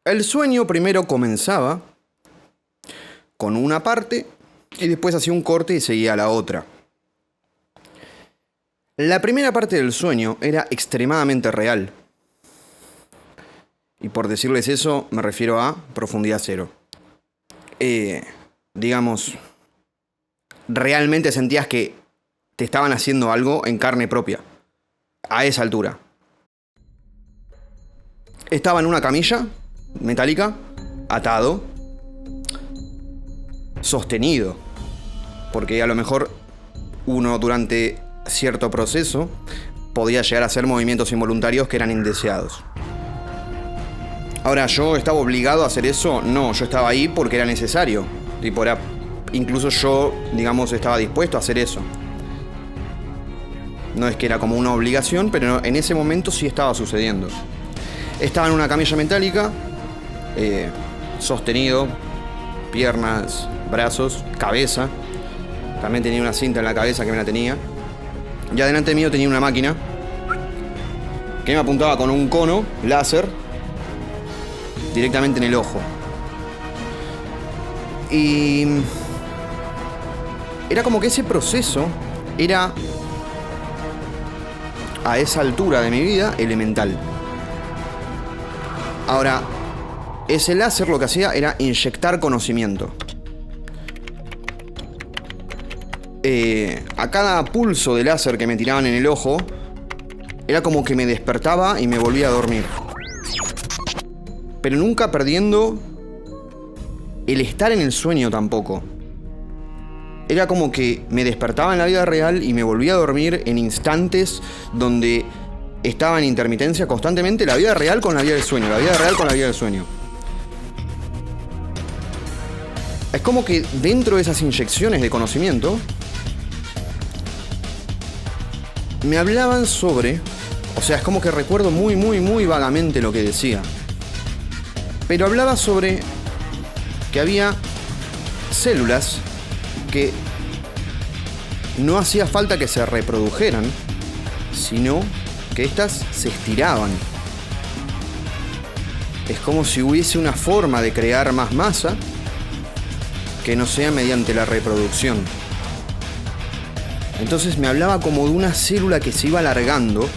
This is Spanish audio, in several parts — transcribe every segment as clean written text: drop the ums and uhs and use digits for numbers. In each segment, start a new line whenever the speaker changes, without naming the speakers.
El sueño primero comenzaba con una parte y después hacía un corte y seguía a la otra. La primera parte del sueño era extremadamente real. Y por decirles eso, me refiero a profundidad cero. Digamos, realmente sentías que te estaban haciendo algo en carne propia. A esa altura. Estaba en una camilla metálica, atado, sostenido. Porque a lo mejor uno durante cierto proceso podía llegar a hacer movimientos involuntarios que eran indeseados. Ahora, ¿yo estaba obligado a hacer eso? No, yo estaba ahí porque era necesario. Incluso yo, digamos, estaba dispuesto a hacer eso. No es que era como una obligación, pero en ese momento sí estaba sucediendo. Estaba en una camilla metálica, sostenido, piernas, brazos, cabeza. También tenía una cinta en la cabeza que me la tenía. Y adelante mío tenía una máquina que me apuntaba con un cono láser directamente en el ojo. Y era como que ese proceso era, a esa altura de mi vida, elemental. Ahora, ese láser lo que hacía era inyectar conocimiento. A cada pulso de láser que me tiraban en el ojo, era como que me despertaba y me volvía a dormir. Pero nunca perdiendo el estar en el sueño tampoco. Era como que me despertaba en la vida real y me volvía a dormir en instantes donde estaba en intermitencia constantemente la vida real con la vida del sueño, la vida real con la vida del sueño. Es como que dentro de esas inyecciones de conocimiento me hablaban sobre... O sea, es como que recuerdo muy vagamente lo que decía. Pero hablaba sobre que había células que no hacía falta que se reprodujeran, sino que éstas se estiraban. Es como si hubiese una forma de crear más masa que no sea mediante la reproducción. Entonces me hablaba como de una célula que se iba alargando.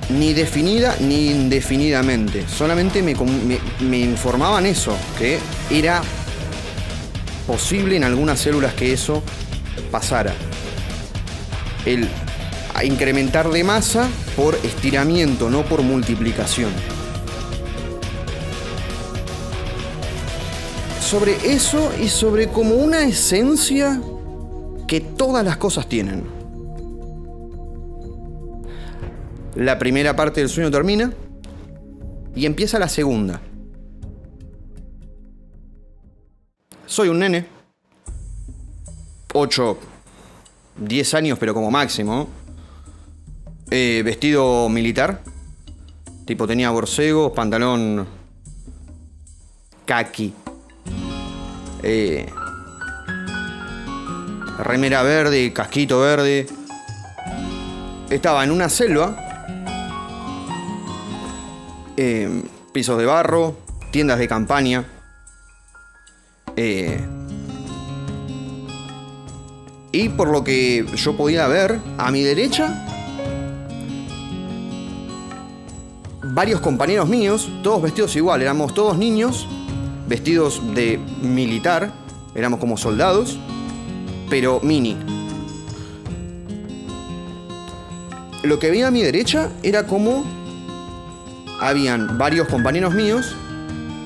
Ni definida ni indefinidamente. Solamente me informaban eso, que era posible en algunas células que eso pasara. El incrementar de masa por estiramiento, no por multiplicación. Sobre eso y sobre como una esencia que todas las cosas tienen. La primera parte del sueño termina y empieza la segunda. Soy un nene, 8, 10 años, pero como máximo, vestido militar, tipo tenía borcegos, pantalón caqui, remera verde, casquito verde. Estaba en una selva, pisos de barro, tiendas de campaña, y por lo que yo podía ver, a mi derecha, varios compañeros míos, todos vestidos igual, éramos todos niños, vestidos de militar, éramos como soldados, pero mini. Lo que veía a mi derecha era como habían varios compañeros míos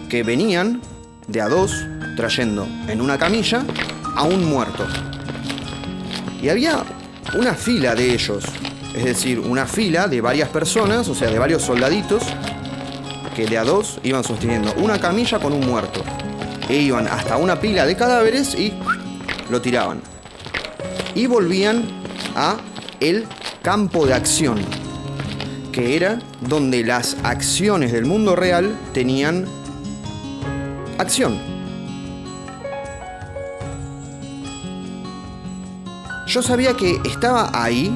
que venían de a dos trayendo en una camilla a un muerto. Y había una fila de ellos, es decir, una fila de varias personas, o sea, de varios soldaditos, que de a dos iban sosteniendo una camilla con un muerto. E iban hasta una pila de cadáveres y lo tiraban. Y volvían a el campo de acción, que era donde las acciones del mundo real tenían acción. Yo sabía que estaba ahí,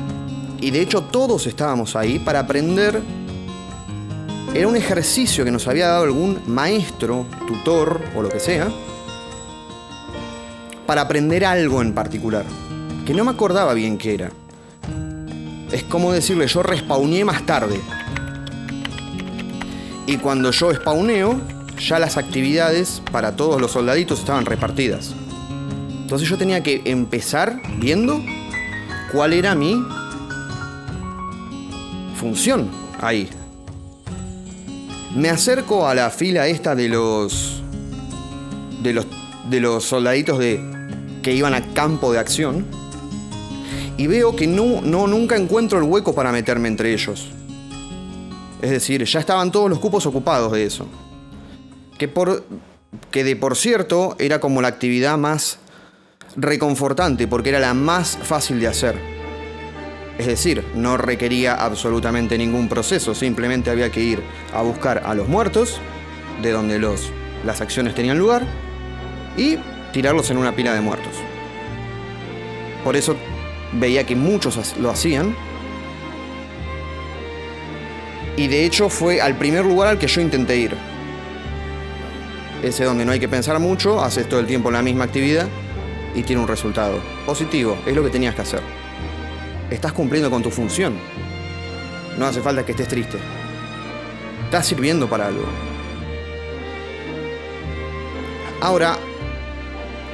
y de hecho todos estábamos ahí, para aprender era un ejercicio que nos había dado algún maestro, tutor o lo que sea, para aprender algo en particular, que no me acordaba bien qué era. Es como decirle, yo respawneé más tarde. Y cuando yo spawneo, ya las actividades para todos los soldaditos estaban repartidas. Entonces yo tenía que empezar viendo cuál era mi función ahí. Me acerco a la fila esta de los soldaditos que iban a campo de acción y veo que nunca encuentro el hueco para meterme entre ellos. Es decir, ya estaban todos los cupos ocupados de eso. Que de por cierto era como la actividad más reconfortante porque era la más fácil de hacer. Es decir, no requería absolutamente ningún proceso, simplemente había que ir a buscar a los muertos, de donde las acciones tenían lugar, y tirarlos en una pila de muertos. Por eso veía que muchos lo hacían. Y de hecho fue al primer lugar al que yo intenté ir. Ese donde no hay que pensar mucho, haces todo el tiempo la misma actividad y tiene un resultado positivo. Es lo que tenías que hacer. Estás cumpliendo con tu función. No hace falta que estés triste. Estás sirviendo para algo. Ahora,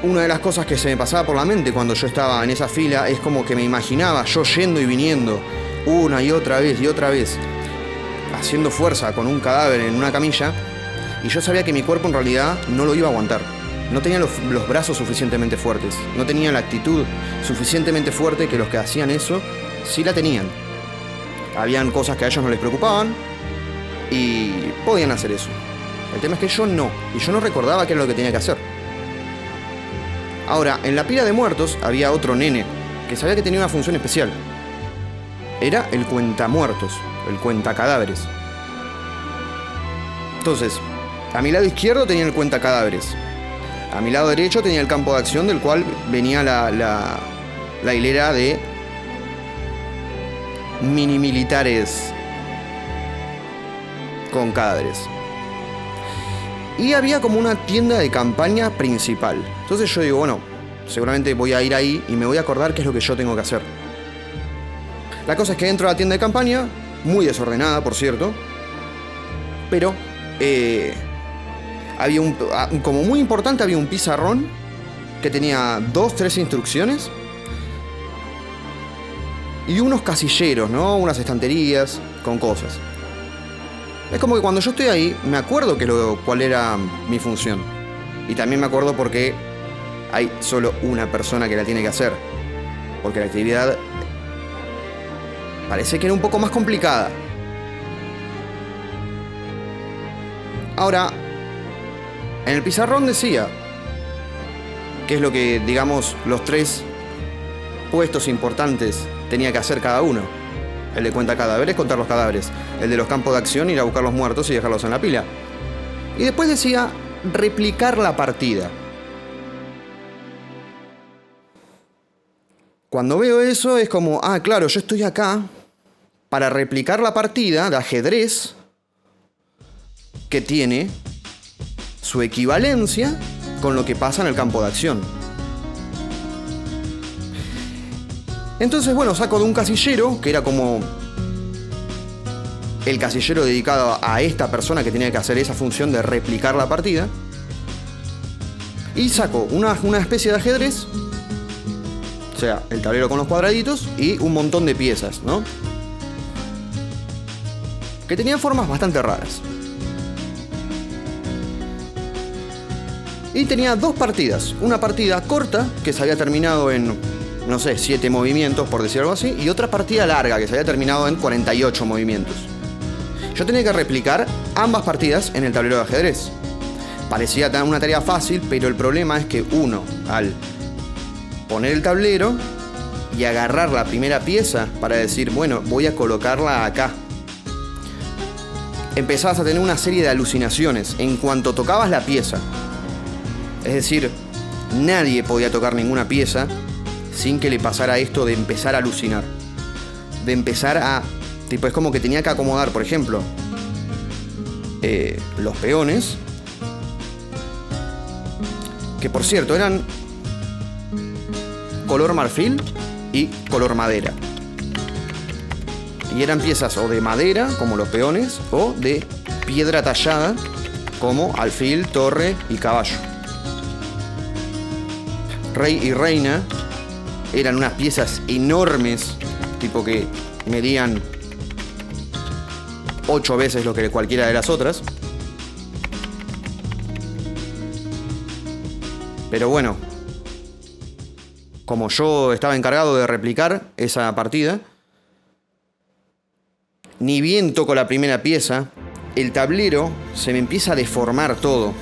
una de las cosas que se me pasaba por la mente cuando yo estaba en esa fila es como que me imaginaba yo yendo y viniendo una y otra vez, haciendo fuerza con un cadáver en una camilla, y yo sabía que mi cuerpo en realidad no lo iba a aguantar. No tenía los brazos suficientemente fuertes, no tenía la actitud suficientemente fuerte que los que hacían eso sí la tenían. Habían cosas que a ellos no les preocupaban y podían hacer eso. El tema es que yo no, y yo no recordaba qué era lo que tenía que hacer. Ahora, en la pila de muertos había otro nene que sabía que tenía una función especial. Era el cuentamuertos, el cuentacadáveres. Entonces, a mi lado izquierdo tenía el cuentacadáveres. A mi lado derecho tenía el campo de acción del cual venía la hilera de mini militares con cadáveres. Y había como una tienda de campaña principal. Entonces yo digo, bueno, seguramente voy a ir ahí y me voy a acordar qué es lo que yo tengo que hacer. La cosa es que dentro de la tienda de campaña, muy desordenada por cierto, pero había como muy importante, había un pizarrón que tenía 2-3 instrucciones y unos casilleros, ¿no? Unas estanterías con cosas. Es como que cuando yo estoy ahí, me acuerdo cuál era mi función. Y también me acuerdo porque hay solo una persona que la tiene que hacer. Porque la actividad parece que era un poco más complicada. Ahora, en el pizarrón decía qué es lo que, digamos, los 3 puestos importantes tenía que hacer cada uno. El de cuenta cadáveres, contar los cadáveres. El de los campos de acción, ir a buscar los muertos y dejarlos en la pila. Y después decía replicar la partida. Cuando veo eso es como, claro, yo estoy acá para replicar la partida de ajedrez que tiene su equivalencia con lo que pasa en el campo de acción. Entonces, bueno, saco de un casillero, que era como el casillero dedicado a esta persona que tenía que hacer esa función de replicar la partida, y saco una especie de ajedrez, o sea, el tablero con los cuadraditos y un montón de piezas, ¿no? Que tenían formas bastante raras. Y tenía 2 partidas. Una partida corta, que se había terminado en, no sé, 7 movimientos, por decir algo así, y otra partida larga, que se había terminado en 48 movimientos. Yo tenía que replicar ambas partidas en el tablero de ajedrez. Parecía una tarea fácil, pero el problema es que uno, al poner el tablero y agarrar la primera pieza para decir, bueno, voy a colocarla acá, empezabas a tener una serie de alucinaciones en cuanto tocabas la pieza. Es decir, nadie podía tocar ninguna pieza sin que le pasara esto de empezar a alucinar. De empezar a... Tipo, es como que tenía que acomodar, por ejemplo, los peones, que por cierto eran color marfil y color madera. Y eran piezas o de madera, como los peones, o de piedra tallada, como alfil, torre y caballo. Rey y reina eran unas piezas enormes, tipo que medían 8 veces lo que cualquiera de las otras. Pero bueno, como yo estaba encargado de replicar esa partida, ni bien toco la primera pieza, el tablero se me empieza a deformar todo.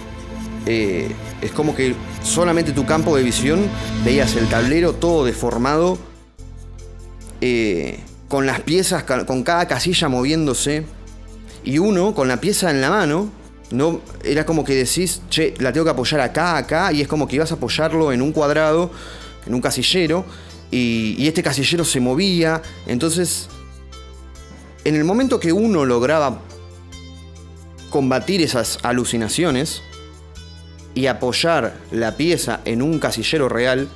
Es como que solamente tu campo de visión veías el tablero todo deformado, con las piezas, con cada casilla moviéndose, y uno con la pieza en la mano, no, era como que decís, che, la tengo que apoyar acá, y es como que ibas a apoyarlo en un cuadrado, en un casillero, y este casillero se movía. Entonces, en el momento que uno lograba combatir esas alucinaciones y apoyar la pieza en un casillero real,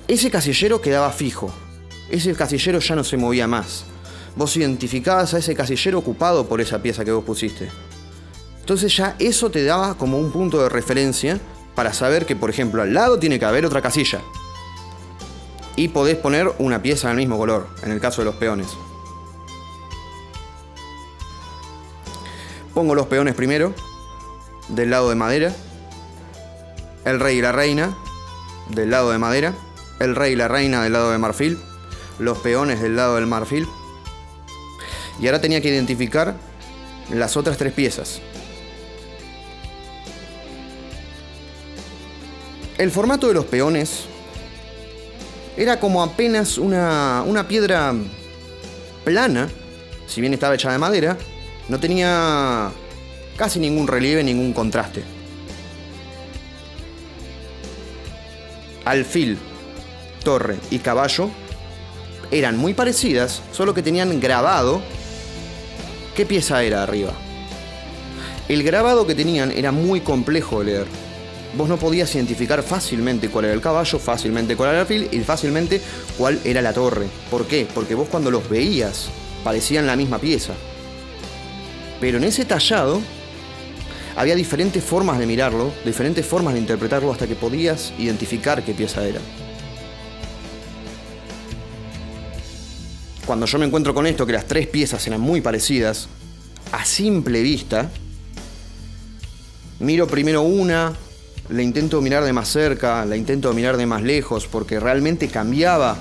ese casillero quedaba fijo. Ese casillero ya no se movía más. Vos identificabas a ese casillero ocupado por esa pieza que vos pusiste. Entonces ya eso te daba como un punto de referencia para saber que, por ejemplo, al lado tiene que haber otra casilla. Y podés poner una pieza del mismo color, en el caso de los peones. Pongo los peones primero, del lado de madera. El rey y la reina, del lado de madera. El rey y la reina del lado de marfil. Los peones del lado del marfil. Y ahora tenía que identificar las otras 3 piezas. El formato de los peones era como apenas una piedra plana. Si bien estaba hecha de madera, no tenía casi ningún relieve, ningún contraste. Alfil, torre y caballo eran muy parecidas, solo que tenían grabado qué pieza era arriba. El grabado que tenían era muy complejo de leer. Vos no podías identificar fácilmente cuál era el caballo, fácilmente cuál era el alfil y fácilmente cuál era la torre. ¿Por qué? Porque vos cuando los veías parecían la misma pieza. Pero en ese tallado había diferentes formas de mirarlo, diferentes formas de interpretarlo hasta que podías identificar qué pieza era. Cuando yo me encuentro con esto, que las 3 piezas eran muy parecidas, a simple vista, miro primero una, la intento mirar de más cerca, la intento mirar de más lejos, porque realmente cambiaba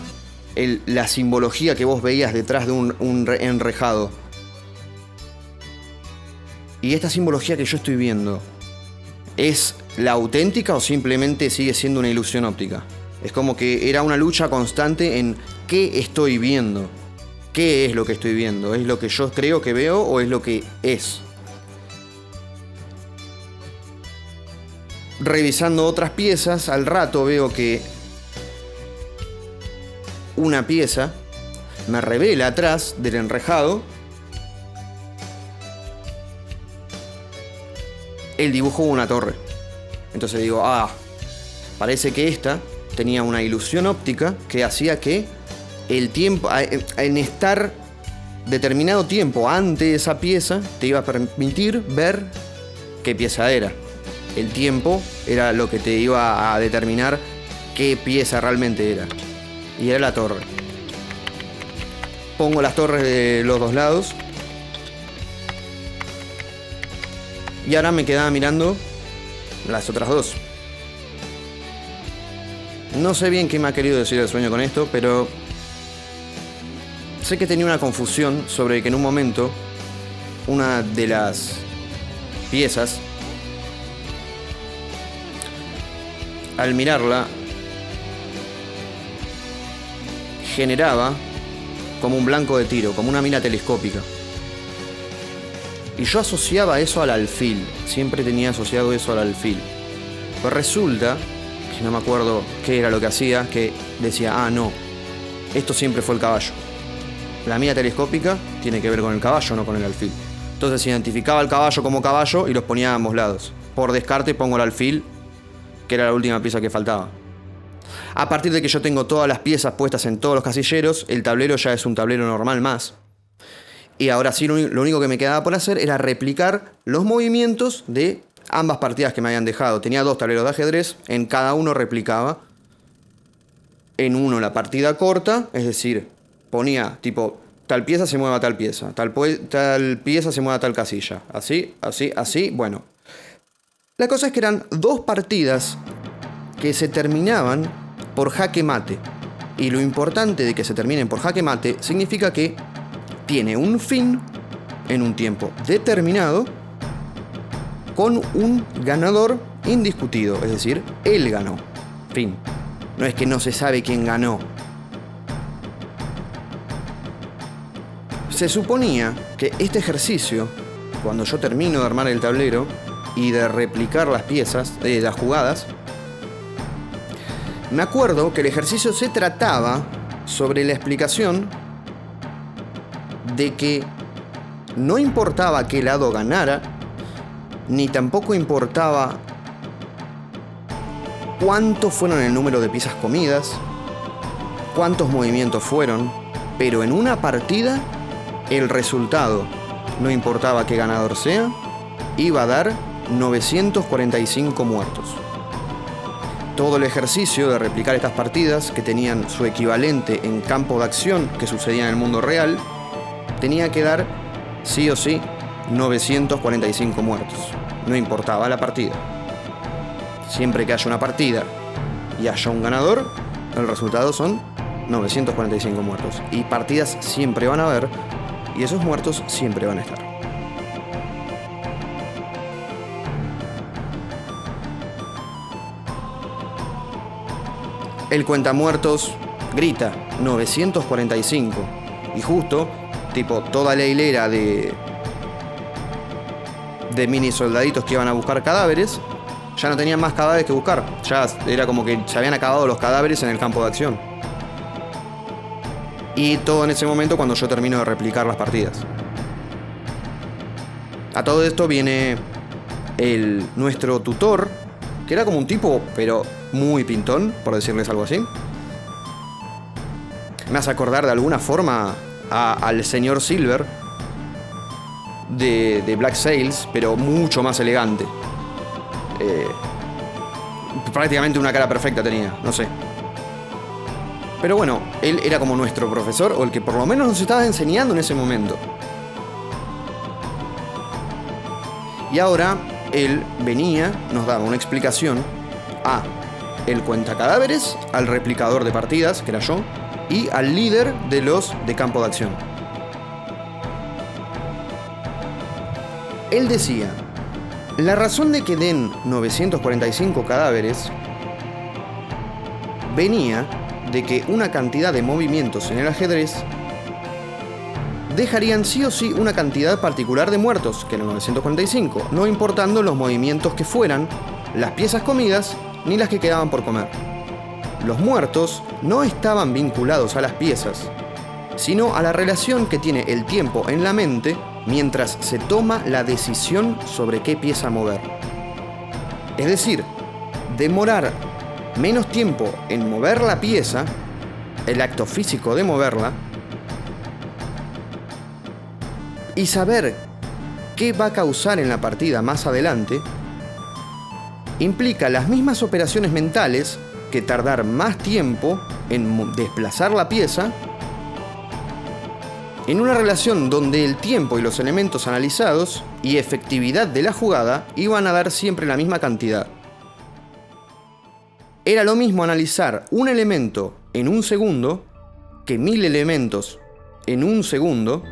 la simbología que vos veías detrás de un enrejado. ¿Y esta simbología que yo estoy viendo es la auténtica o simplemente sigue siendo una ilusión óptica? Es como que era una lucha constante en qué estoy viendo. ¿Qué es lo que estoy viendo? ¿Es lo que yo creo que veo o es lo que es? Revisando otras piezas, al rato veo que una pieza me revela atrás del enrejado el dibujo de una torre. Entonces digo, parece que esta tenía una ilusión óptica que hacía que el tiempo, en estar determinado tiempo ante esa pieza, te iba a permitir ver qué pieza era. El tiempo era lo que te iba a determinar qué pieza realmente era. Y era la torre. Pongo las torres de los 2 lados. Y ahora me quedaba mirando las otras 2. No sé bien qué me ha querido decir el sueño con esto, pero sé que tenía una confusión sobre que en un momento una de las piezas, al mirarla, generaba como un blanco de tiro, como una mira telescópica. Y yo asociaba eso al alfil, siempre tenía asociado eso al alfil. Pues resulta, que no me acuerdo qué era lo que hacía, que decía, no, esto siempre fue el caballo. La mira telescópica tiene que ver con el caballo, no con el alfil. Entonces identificaba al caballo como caballo y los ponía a ambos lados. Por descarte pongo el alfil, que era la última pieza que faltaba. A partir de que yo tengo todas las piezas puestas en todos los casilleros, el tablero ya es un tablero normal más. Y ahora sí, lo único que me quedaba por hacer era replicar los movimientos de ambas partidas que me habían dejado. Tenía 2 tableros de ajedrez, en cada uno replicaba. En uno la partida corta, es decir, ponía tipo, tal pieza se mueve a tal pieza, tal pieza se mueve a tal casilla. Así, así, así, bueno. La cosa es que eran 2 partidas que se terminaban por jaque mate. Y lo importante de que se terminen por jaque mate significa que tiene un fin en un tiempo determinado con un ganador indiscutido, es decir, él ganó. Fin. No es que no se sabe quién ganó. Se suponía que este ejercicio, cuando yo termino de armar el tablero y de replicar las piezas, las jugadas, me acuerdo que el ejercicio se trataba sobre la explicación de que no importaba qué lado ganara, ni tampoco importaba cuántos fueron el número de piezas comidas, cuántos movimientos fueron, pero en una partida el resultado, no importaba qué ganador sea, iba a dar 945 muertos. Todo el ejercicio de replicar estas partidas, que tenían su equivalente en campo de acción que sucedía en el mundo real, tenía que dar, sí o sí, 945 muertos. No importaba la partida. Siempre que haya una partida y haya un ganador, el resultado son 945 muertos. Y partidas siempre van a haber, y esos muertos siempre van a estar. El cuentamuertos grita 945. Y justo, tipo, toda la hilera de mini soldaditos que iban a buscar cadáveres, ya no tenían más cadáveres que buscar. Ya era como que se habían acabado los cadáveres en el campo de acción. Y todo en ese momento cuando yo termino de replicar las partidas. A todo esto viene nuestro tutor, que era como un tipo, pero muy pintón, por decirles algo así. Me hace acordar de alguna forma al señor Silver de Black Sails, pero mucho más elegante. Prácticamente una cara perfecta tenía, no sé. Pero bueno, él era como nuestro profesor, o el que por lo menos nos estaba enseñando en ese momento. Y ahora él venía, nos daba una explicación a el cuentacadáveres, al replicador de partidas, que era yo, y al líder de los de campo de acción. Él decía, la razón de que den 945 cadáveres venía de que una cantidad de movimientos en el ajedrez dejarían sí o sí una cantidad particular de muertos, que eran 945, no importando los movimientos que fueran, las piezas comidas, ni las que quedaban por comer. Los muertos no estaban vinculados a las piezas, sino a la relación que tiene el tiempo en la mente mientras se toma la decisión sobre qué pieza mover. Es decir, demorar menos tiempo en mover la pieza, el acto físico de moverla, y saber qué va a causar en la partida más adelante, implica las mismas operaciones mentales que tardar más tiempo en desplazar la pieza, en una relación donde el tiempo y los elementos analizados y efectividad de la jugada iban a dar siempre la misma cantidad. Era lo mismo analizar un elemento en un segundo que 1000 elementos en un segundo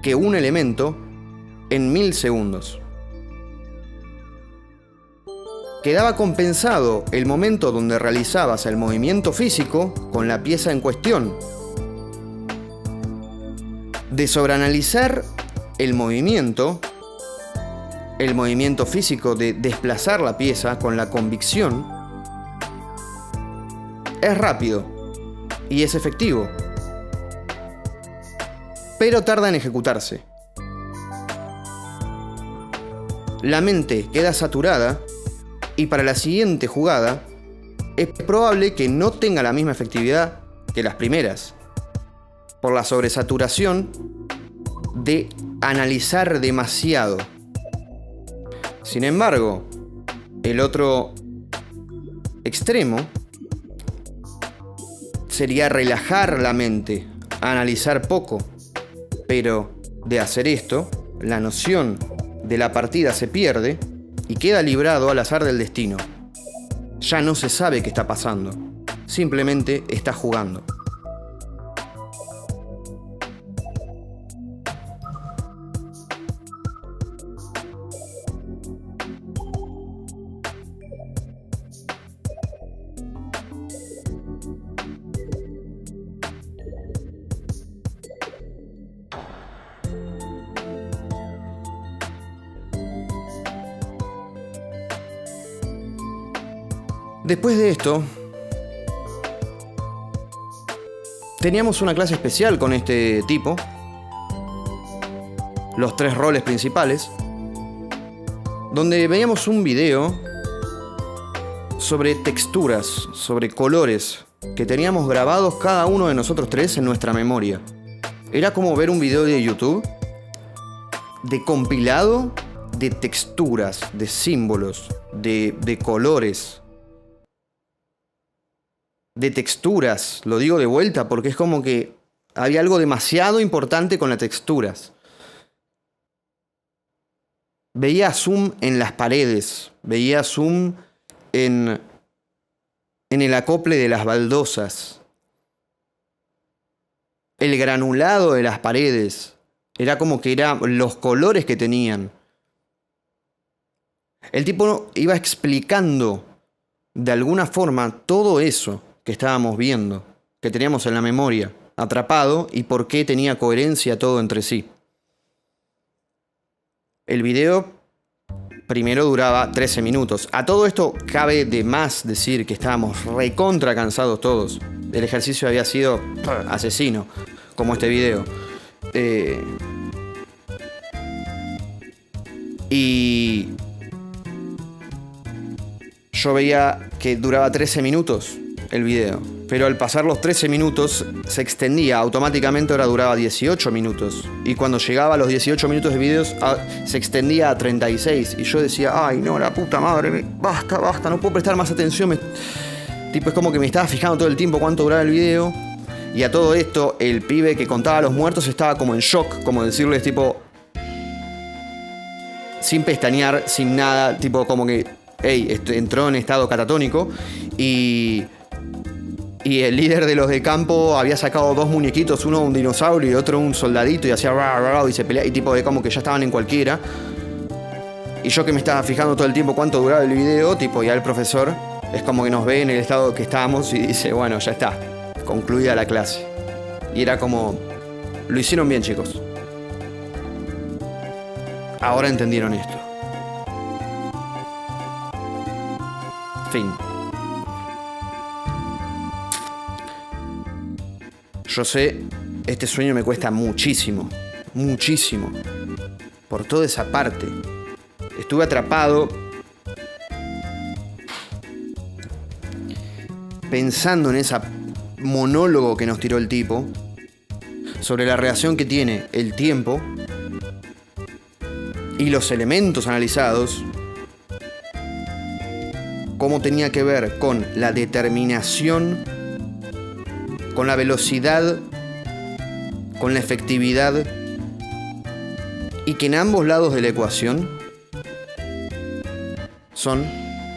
que un elemento en 1000 segundos. Quedaba compensado el momento donde realizabas el movimiento físico con la pieza en cuestión. De sobreanalizar el movimiento físico de desplazar la pieza con la convicción, es rápido y es efectivo, pero tarda en ejecutarse. la mente queda saturada y para la siguiente jugada es probable que no tenga la misma efectividad que las primeras, por la sobresaturación de analizar demasiado. Sin embargo, el otro extremo sería relajar la mente, analizar poco, pero de hacer esto, la noción de la partida se pierde y queda librado al azar del destino. Ya no se sabe qué está pasando, simplemente está jugando. Después de esto, teníamos una clase especial con este tipo, los 3 roles principales, donde veíamos un video sobre texturas, sobre colores, que teníamos grabados cada uno de nosotros 3 en nuestra memoria. Era como ver un video de YouTube de compilado de texturas, de símbolos, de colores, de texturas. Lo digo de vuelta porque es como que había algo demasiado importante con las texturas. Veía zoom en las paredes, veía zoom en el acople de las baldosas, el granulado de las paredes. Era como que eran los colores que tenían. El tipo iba explicando de alguna forma todo eso que estábamos viendo, que teníamos en la memoria, atrapado, y por qué tenía coherencia todo entre sí. El video primero duraba 13 minutos. A todo esto cabe de más decir que estábamos recontra cansados todos. El ejercicio había sido asesino, como este video. Y yo veía que duraba 13 minutos el video, pero al pasar los 13 minutos se extendía, automáticamente ahora duraba 18 minutos. Y cuando llegaba a los 18 minutos de videos se extendía a 36. Y yo decía, ay no, la puta madre, basta, no puedo prestar más atención. Tipo, es como que me estaba fijando todo el tiempo cuánto duraba el video. Y a todo esto, el pibe que contaba los muertos estaba como en shock, como decirles tipo, sin pestañear, sin nada, tipo como que, entró en estado catatónico. Y el líder de los de campo había sacado 2 muñequitos, uno un dinosaurio y otro un soldadito, y hacía y se peleaba, y tipo de como que ya estaban en cualquiera. Y yo que me estaba fijando todo el tiempo cuánto duraba el video, tipo, ya el profesor es como que nos ve en el estado que estábamos y dice, bueno, ya está, concluida la clase. Y era como, lo hicieron bien, chicos. Ahora entendieron esto. Fin. Yo sé, este sueño me cuesta muchísimo, muchísimo, por toda esa parte. Estuve atrapado pensando en ese monólogo que nos tiró el tipo sobre la relación que tiene el tiempo y los elementos analizados, cómo tenía que ver con la determinación, con la velocidad, con la efectividad, y que en ambos lados de la ecuación son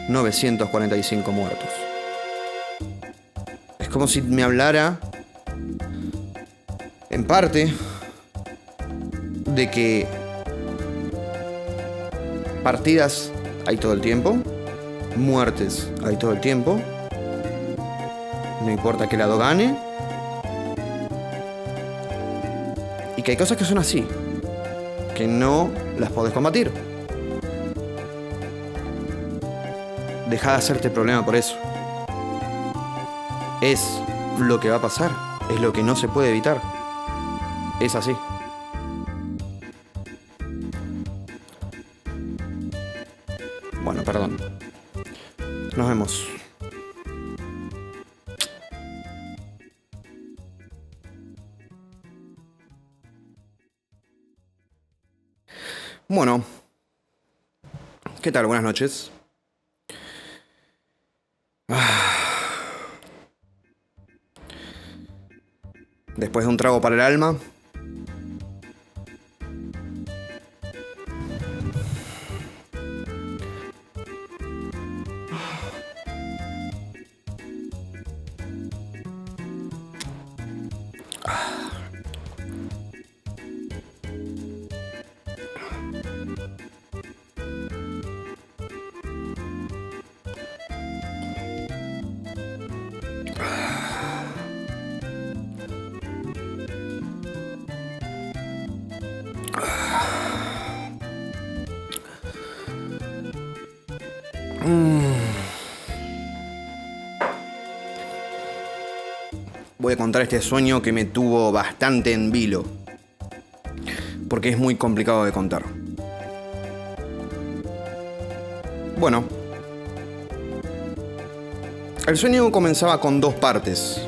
945 muertos. Es como si me hablara, en parte, de que partidas hay todo el tiempo, muertes hay todo el tiempo, no importa qué lado gane, y que hay cosas que son así, que no las podés combatir. Deja de hacerte problema por eso. Es lo que va a pasar, es lo que no se puede evitar. Es así. Bueno, ¿qué tal? Buenas noches. Después de un trago para el alma. Voy a contar este sueño que me tuvo bastante en vilo, porque es muy complicado de contar. Bueno, el sueño comenzaba con dos partes.